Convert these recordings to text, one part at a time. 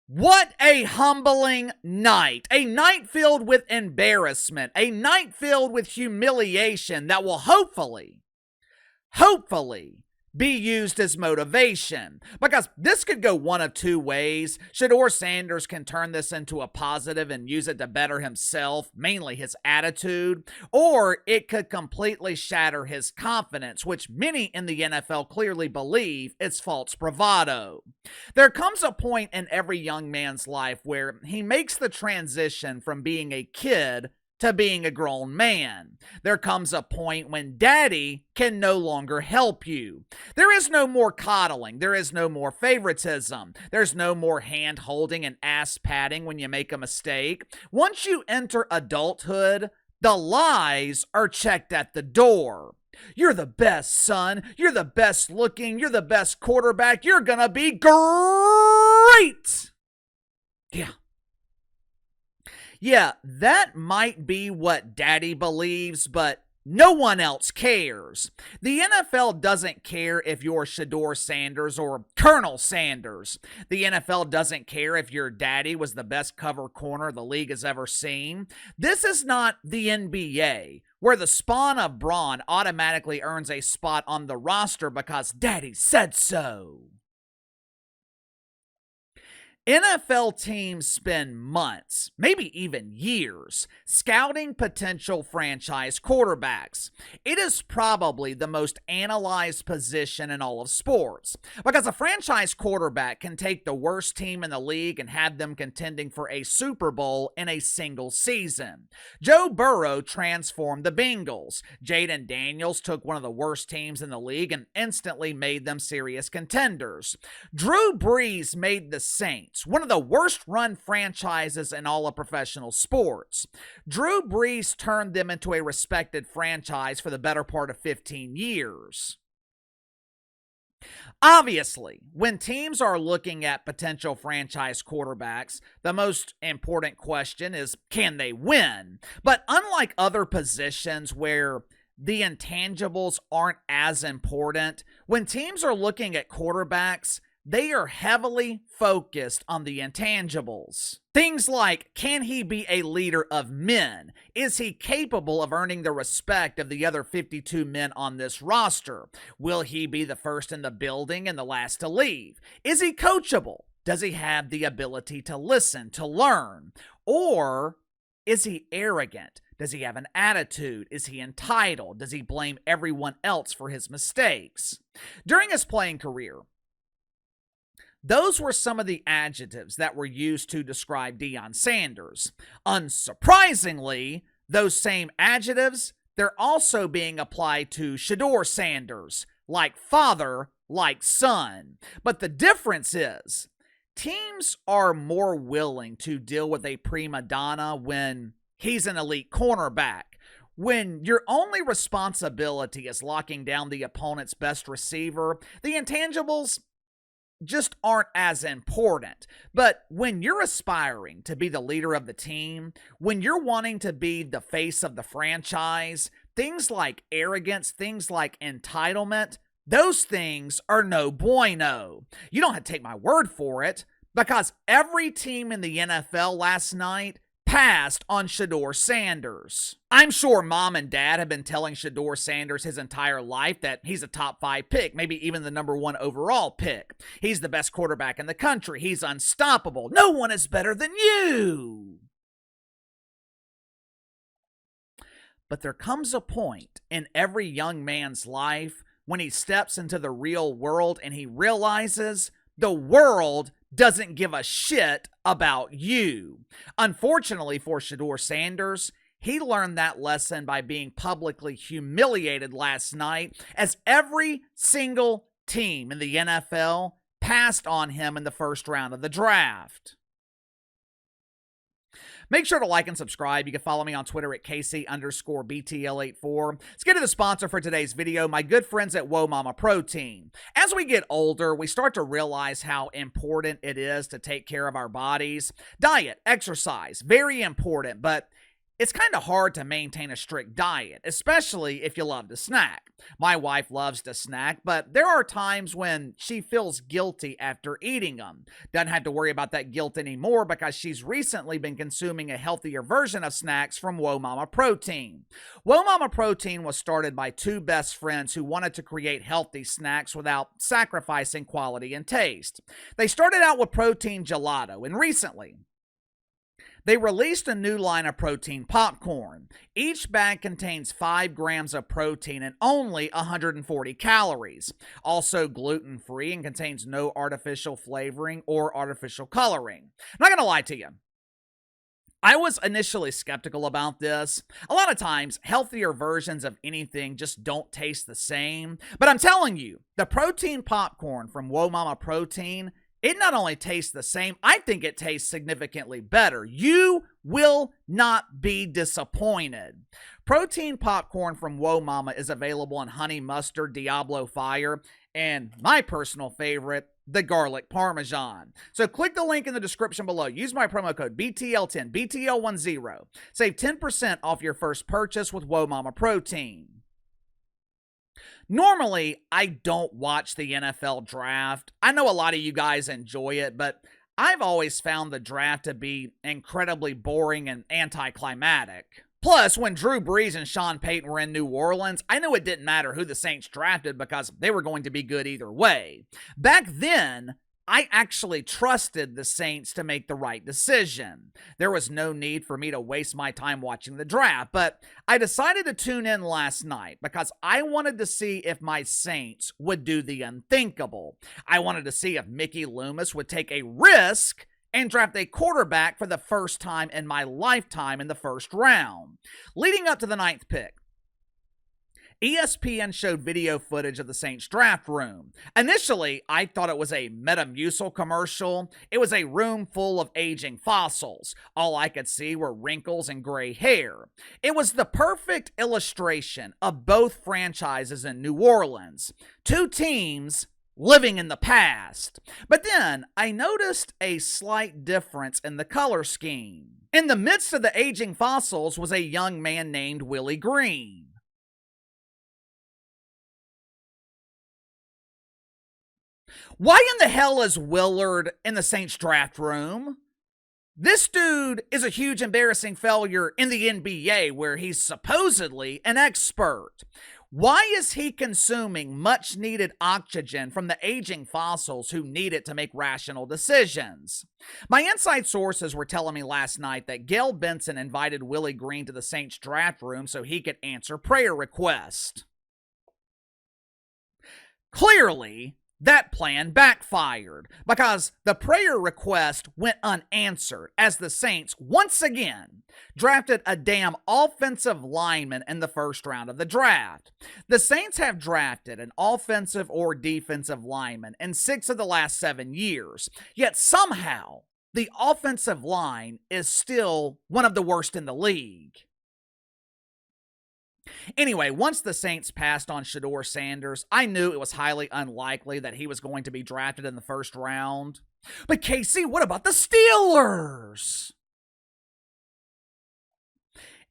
What a humbling night. A night filled with embarrassment. A night filled with humiliation that will hopefully be used as motivation. Because this could go one of two ways. Shedeur Sanders can turn this into a positive and use it to better himself, mainly his attitude, or it could completely shatter his confidence, which many in the NFL clearly believe is false bravado. There comes a point in every young man's life where he makes the transition from being a kid to being a grown man. There comes a point when daddy can no longer help you. There is no more coddling. There is no more favoritism. There's no more hand holding and ass patting when you make a mistake. Once you enter adulthood, the lies are checked at the door. You're the best, son. You're the best looking. You're the best quarterback. You're gonna be great. Yeah, that might be what daddy believes, but no one else cares. The NFL doesn't care if you're Shedeur Sanders or Colonel Sanders. The NFL doesn't care if your daddy was the best cover corner the league has ever seen. This is not the NBA, where the spawn of brawn automatically earns a spot on the roster because daddy said so. NFL teams spend months, maybe even years, scouting potential franchise quarterbacks. It is probably the most analyzed position in all of sports because a franchise quarterback can take the worst team in the league and have them contending for a Super Bowl in a single season. Joe Burrow transformed the Bengals. Jaden Daniels took one of the worst teams in the league and instantly made them serious contenders. Drew Brees made the Saints one of the worst run franchises in all of professional sports. Drew Brees turned them into a respected franchise for the better part of 15 years. Obviously, when teams are looking at potential franchise quarterbacks, the most important question is, can they win? But unlike other positions where the intangibles aren't as important, when teams are looking at quarterbacks, they are heavily focused on the intangibles. Things like, can he be a leader of men? Is he capable of earning the respect of the other 52 men on this roster? Will he be the first in the building and the last to leave? Is he coachable? Does he have the ability to listen, to learn? Or is he arrogant? Does he have an attitude? Is he entitled? Does he blame everyone else for his mistakes? During his playing career, those were some of the adjectives that were used to describe Deion Sanders. Unsurprisingly, those same adjectives, they're also being applied to Shedeur Sanders, like father, like son. But the difference is, teams are more willing to deal with a prima donna when he's an elite cornerback. When your only responsibility is locking down the opponent's best receiver, the intangibles just aren't as important. But when you're aspiring to be the leader of the team, when you're wanting to be the face of the franchise, things like arrogance, things like entitlement, those things are no bueno. You don't have to take my word for it, because every team in the NFL last night passed on Shedeur Sanders. I'm sure mom and dad have been telling Shedeur Sanders his entire life that he's a top 5 pick, maybe even the number 1 overall pick. He's the best quarterback in the country. He's unstoppable. No one is better than you. But there comes a point in every young man's life when he steps into the real world and he realizes the world doesn't give a shit about you. Unfortunately for Shedeur Sanders, he learned that lesson by being publicly humiliated last night as every single team in the NFL passed on him in the first round of the draft. Make sure to like and subscribe. You can follow me on Twitter at KC_BTL84. Let's get to the sponsor for today's video, my good friends at Whoa Mama Protein. As we get older, we start to realize how important it is to take care of our bodies. Diet, exercise, very important, but It's kind of hard to maintain a strict diet, especially if you love to snack. My wife loves to snack, but there are times when she feels guilty after eating them. Doesn't have to worry about that guilt anymore because she's recently been consuming a healthier version of snacks from Whoa Mama Protein. Whoa Mama Protein was started by two best friends who wanted to create healthy snacks without sacrificing quality and taste. They started out with protein gelato, and recently, they released a new line of protein popcorn. Each bag contains 5 grams of protein and only 140 calories. Also gluten-free and contains no artificial flavoring or artificial coloring. I'm not going to lie to you. I was initially skeptical about this. A lot of times, healthier versions of anything just don't taste the same. But I'm telling you, the protein popcorn from Whoa Mama Protein, it not only tastes the same, I think it tastes significantly better. You will not be disappointed. Protein popcorn from Whoa Mama is available in honey mustard, Diablo Fire, and my personal favorite, the garlic parmesan. So click the link in the description below. Use my promo code BTL10, BTL10. Save 10% off your first purchase with Whoa Mama Protein. Normally, I don't watch the NFL draft. I know a lot of you guys enjoy it, but I've always found the draft to be incredibly boring and anticlimactic. Plus, when Drew Brees and Sean Payton were in New Orleans, I knew it didn't matter who the Saints drafted because they were going to be good either way. Back then, I actually trusted the Saints to make the right decision. There was no need for me to waste my time watching the draft, but I decided to tune in last night because I wanted to see if my Saints would do the unthinkable. I wanted to see if Mickey Loomis would take a risk and draft a quarterback for the first time in my lifetime in the first round. Leading up to the 9th pick, ESPN showed video footage of the Saints draft room. Initially, I thought it was a Metamucil commercial. It was a room full of aging fossils. All I could see were wrinkles and gray hair. It was the perfect illustration of both franchises in New Orleans. Two teams living in the past. But then I noticed a slight difference in the color scheme. In the midst of the aging fossils was a young man named Willie Green. Why in the hell is Willard in the Saints draft room? This dude is a huge embarrassing failure in the NBA where he's supposedly an expert. Why is he consuming much needed oxygen from the aging fossils who need it to make rational decisions? My inside sources were telling me last night that Gail Benson invited Willie Green to the Saints draft room so he could answer prayer requests. Clearly, that plan backfired because the prayer request went unanswered as the Saints once again drafted a damn offensive lineman in the first round of the draft. The Saints have drafted an offensive or defensive lineman in 6 of the last 7 years, yet somehow the offensive line is still one of the worst in the league. Anyway, once the Saints passed on Shedeur Sanders, I knew it was highly unlikely that he was going to be drafted in the first round. But Casey, what about the Steelers?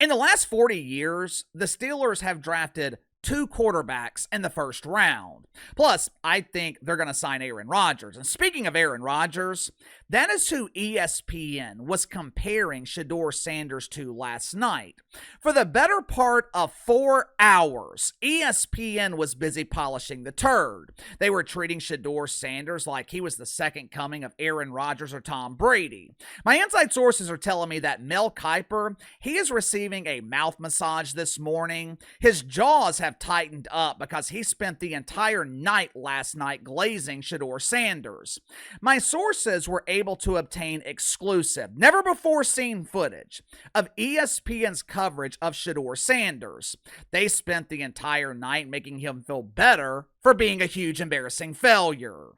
In the last 40 years, the Steelers have drafted 2 quarterbacks in the first round. Plus, I think they're going to sign Aaron Rodgers. And speaking of Aaron Rodgers, that is who ESPN was comparing Shedeur Sanders to last night. For the better part of 4 hours, ESPN was busy polishing the turd. They were treating Shedeur Sanders like he was the second coming of Aaron Rodgers or Tom Brady. My inside sources are telling me that Mel Kiper, he is receiving a mouth massage this morning. His jaws have tightened up because he spent the entire night last night glazing Shedeur Sanders. My sources were able to obtain exclusive, never before seen footage of ESPN's coverage of Shedeur Sanders. They spent the entire night making him feel better for being a huge embarrassing failure.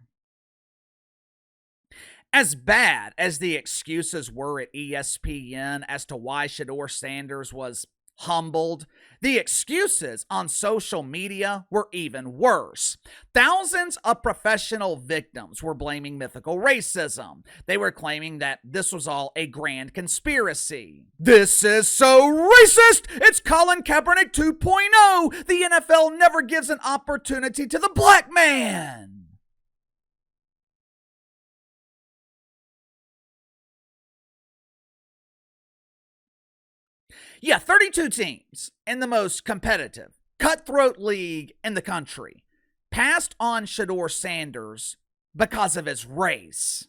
As bad as the excuses were at ESPN as to why Shedeur Sanders was humbled. The excuses on social media were even worse. Thousands of professional victims were blaming mythical racism. They were claiming that this was all a grand conspiracy. This is so racist! It's Colin Kaepernick 2.0! The NFL never gives an opportunity to the black man! Yeah, 32 teams in the most competitive, cutthroat league in the country passed on Shedeur Sanders because of his race.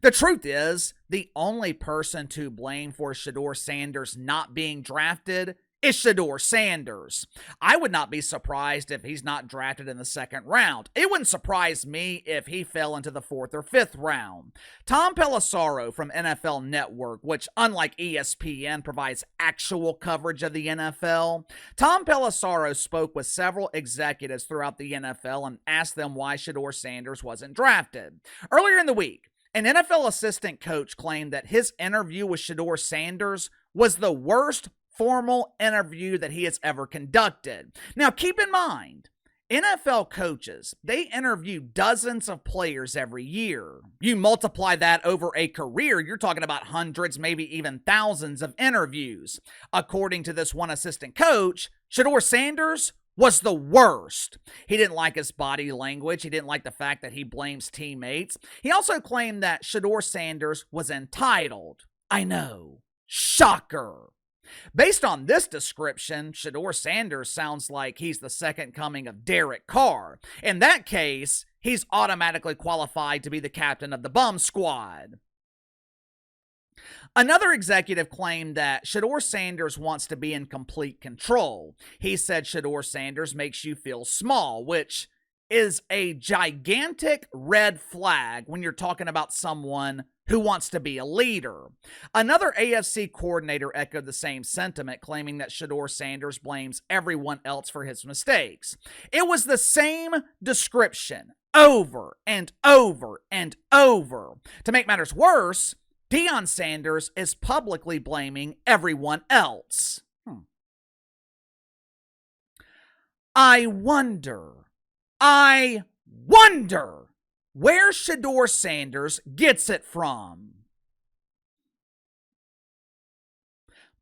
The truth is, the only person to blame for Shedeur Sanders not being drafted is Shedeur Sanders. I would not be surprised if he's not drafted in the second round. It wouldn't surprise me if he fell into the fourth or fifth round. Tom Pelissero from NFL Network, which unlike ESPN provides actual coverage of the NFL, Tom Pelissero spoke with several executives throughout the NFL and asked them why Shedeur Sanders wasn't drafted. Earlier in the week, an NFL assistant coach claimed that his interview with Shedeur Sanders was the worst formal interview that he has ever conducted. Now, keep in mind, NFL coaches, they interview dozens of players every year. You multiply that over a career, you're talking about hundreds, maybe even thousands of interviews. According to this one assistant coach, Shedeur Sanders was the worst. He didn't like his body language. He didn't like the fact that he blames teammates. He also claimed that Shedeur Sanders was entitled. I know. Shocker. Based on this description, Shedeur Sanders sounds like he's the second coming of Derek Carr. In that case, he's automatically qualified to be the captain of the bum squad. Another executive claimed that Shedeur Sanders wants to be in complete control. He said Shedeur Sanders makes you feel small, which is a gigantic red flag when you're talking about someone who wants to be a leader. Another AFC coordinator echoed the same sentiment, claiming that Shedeur Sanders blames everyone else for his mistakes. It was the same description over and over and over. To make matters worse, Deion Sanders is publicly blaming everyone else. I wonder where Shedeur Sanders gets it from.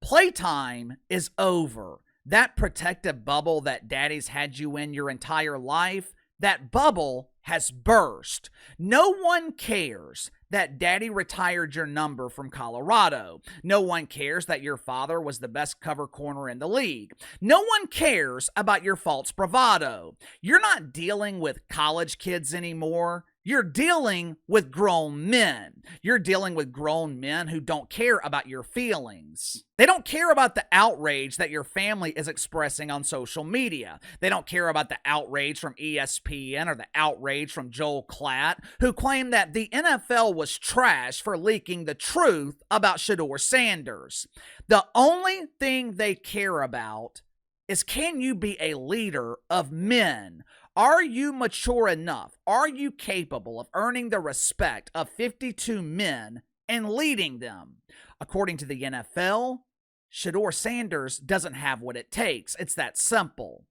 Playtime is over. That protective bubble that daddy's had you in your entire life, that bubble has burst. No one cares that daddy retired your number from Colorado. No one cares that your father was the best cover corner in the league. No one cares about your false bravado. You're not dealing with college kids anymore. You're dealing with grown men. You're dealing with grown men who don't care about your feelings. They don't care about the outrage that your family is expressing on social media. They don't care about the outrage from ESPN or the outrage from Joel Klatt, who claimed that the NFL was trash for leaking the truth about Shedeur Sanders. The only thing they care about is, can you be a leader of men? Are you mature enough? Are you capable of earning the respect of 52 men and leading them? According to the NFL, Shedeur Sanders doesn't have what it takes. It's that simple.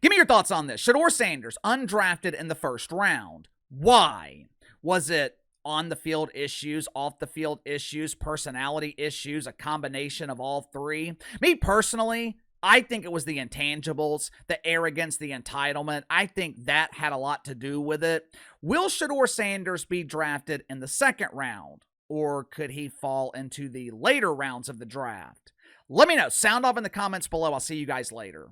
Give me your thoughts on this. Shedeur Sanders, undrafted in the first round. Why? Was it on the field issues, off the field issues, personality issues, a combination of all three? Me personally, I think it was the intangibles, the arrogance, the entitlement. I think that had a lot to do with it. Will Shedeur Sanders be drafted in the second round, or could he fall into the later rounds of the draft? Let me know. Sound off in the comments below. I'll see you guys later.